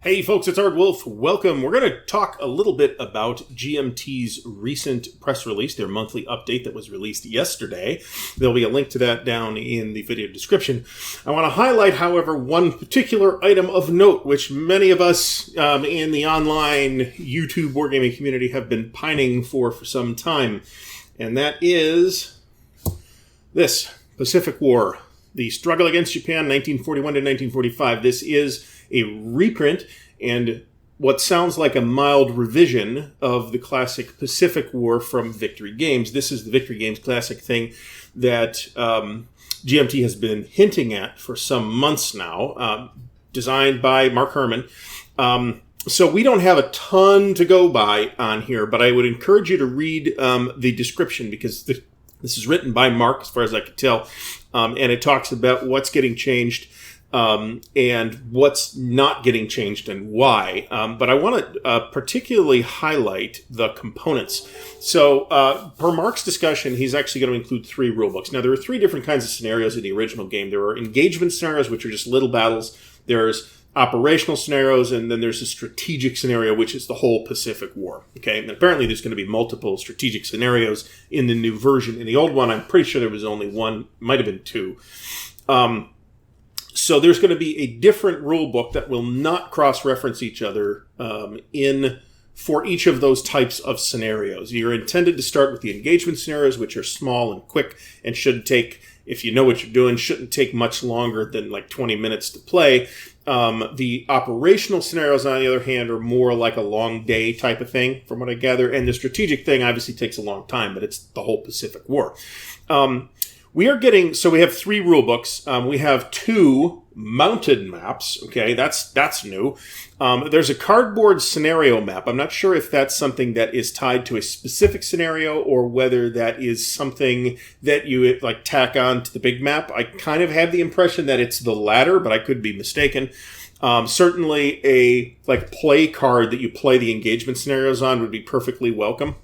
Hey folks, it's Ardwulf. Welcome. We're going to talk a little bit about GMT's recent press release, their monthly update that was released yesterday. There'll be a link to that down in the video description. I want to highlight, however, one particular item of note, which many of us in the online YouTube wargaming community have been pining for some time, and that is this, Pacific War. The struggle against Japan, 1941 to 1945. This is a reprint and what sounds like a mild revision of the classic Pacific War from Victory Games. This is the Victory Games classic thing that GMT has been hinting at for some months now, designed by Mark Herman. So we don't have a ton to go by on here, but I would encourage you to read the description because this is written by Mark, as far as I can tell, and it talks about what's getting changed and what's not getting changed and why. But I want to particularly highlight the components. So per Mark's discussion, he's actually going to include 3 rulebooks. Now, there are 3 different kinds of scenarios in the original game. There are engagement scenarios, which are just little battles. There's operational scenarios, and then there's a strategic scenario, which is the whole Pacific War. Okay, and apparently there's going to be multiple strategic scenarios in the new version. In the old one, I'm pretty sure there was only one, might have been 2. So there's going to be a different rule book that will not cross-reference each other for each of those types of scenarios. You're intended to start with the engagement scenarios, which are small and quick and should take, if you know what you're doing, shouldn't take much longer than like 20 minutes to play. The operational scenarios, on the other hand, are more like a long day type of thing, from what I gather. And the strategic thing obviously takes a long time, but it's the whole Pacific War. We have 3 rule books. We have 2 mounted maps. Okay, that's new. There's a cardboard scenario map. I'm not sure if that's something that is tied to a specific scenario or whether that is something that you like tack on to the big map. I kind of have the impression that it's the latter, but I could be mistaken. Certainly a play card that you play the engagement scenarios on would be perfectly welcome.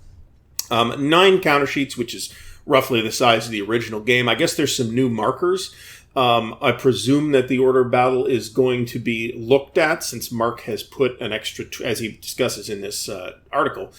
9 counter sheets, which is roughly the size of the original game. I guess there's some new markers. I presume that the order of battle is going to be looked at since Mark has put an extra, as he discusses in this article,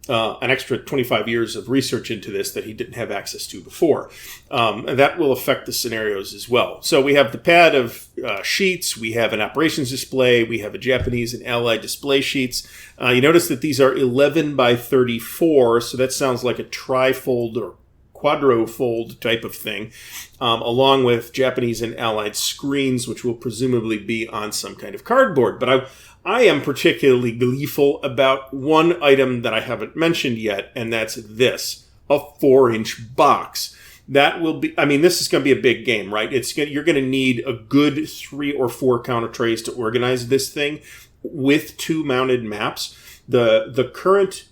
an extra 25 years of research into this that he didn't have access to before. And that will affect the scenarios as well. So we have the pad of sheets, we have an operations display, we have a Japanese and Allied display sheets. You notice that these are 11 by 34, so that sounds like a trifold or quadrofold type of thing, along with Japanese and Allied screens, which will presumably be on some kind of cardboard. But I am particularly gleeful about one item that I haven't mentioned yet, and that's this, a 4-inch box. That will be, this is going to be a big game, right? You're going to need a good 3 or 4 counter trays to organize this thing with 2 mounted maps. The current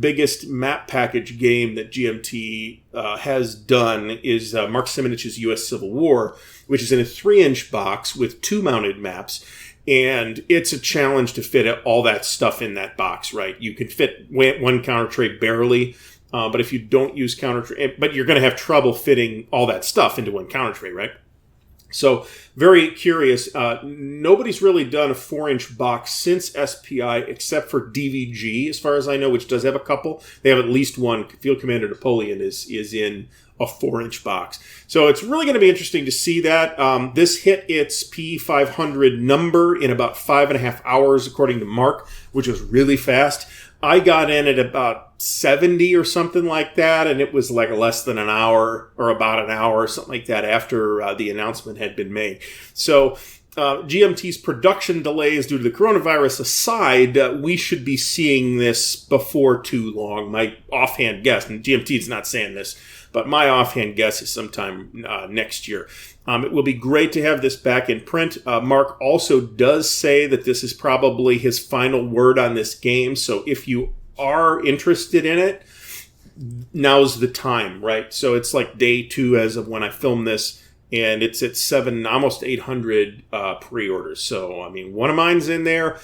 biggest map package game that GMT has done is Mark Simonich's U.S. Civil War, which is in a 3-inch box with 2 mounted maps. And it's a challenge to fit all that stuff in that box, right? You can fit 1 counter tray barely, but if you don't use counter tray, but you're going to have trouble fitting all that stuff into 1 counter tray, right? So very curious. Nobody's really done a 4-inch box since SPI except for DVG, as far as I know, which does have a couple. They have at least one. Field Commander Napoleon is in a 4-inch box. So it's really going to be interesting to see that. This hit its P500 number in about 5.5 hours, according to Mark, which was really fast. I got in at about 70 or something like that, and it was like less than an hour or about an hour or something like that after the announcement had been made. So GMT's production delays due to the coronavirus aside, we should be seeing this before too long. My offhand guess, and GMT is not saying this, but my offhand guess is sometime next year. It will be great to have this back in print. Mark also does say that this is probably his final word on this game. So if you are interested in it, now's the time, right? So it's like day 2 as of when I filmed this, and it's at almost 800 pre-orders. So, one of mine's in there.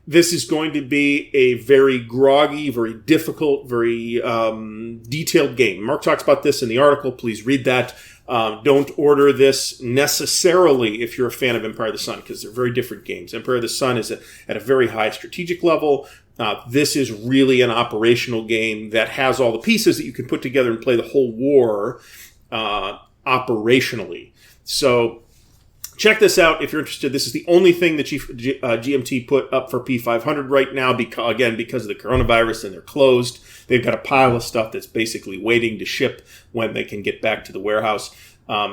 This is going to be a very groggy, very difficult, very detailed game. Mark talks about this in the article. Please read that. Don't order this necessarily if you're a fan of Empire of the Sun, because they're very different games. Empire of the Sun is at a very high strategic level. This is really an operational game that has all the pieces that you can put together and play the whole war operationally. So check this out if you're interested. This is the only thing that GMT put up for P500 right now, because of the coronavirus, and they're closed. They've got a pile of stuff that's basically waiting to ship when they can get back to the warehouse.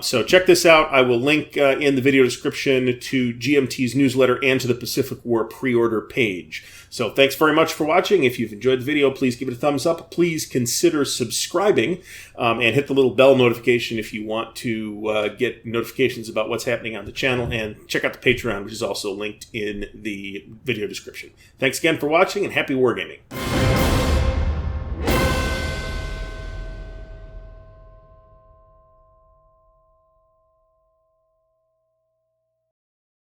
So check this out. I will link in the video description to GMT's newsletter and to the Pacific War pre-order page. So thanks very much for watching. If you've enjoyed the video, please give it a thumbs up. Please consider subscribing and hit the little bell notification if you want to get notifications about what's happening on the channel. And check out the Patreon, which is also linked in the video description. Thanks again for watching, and happy wargaming.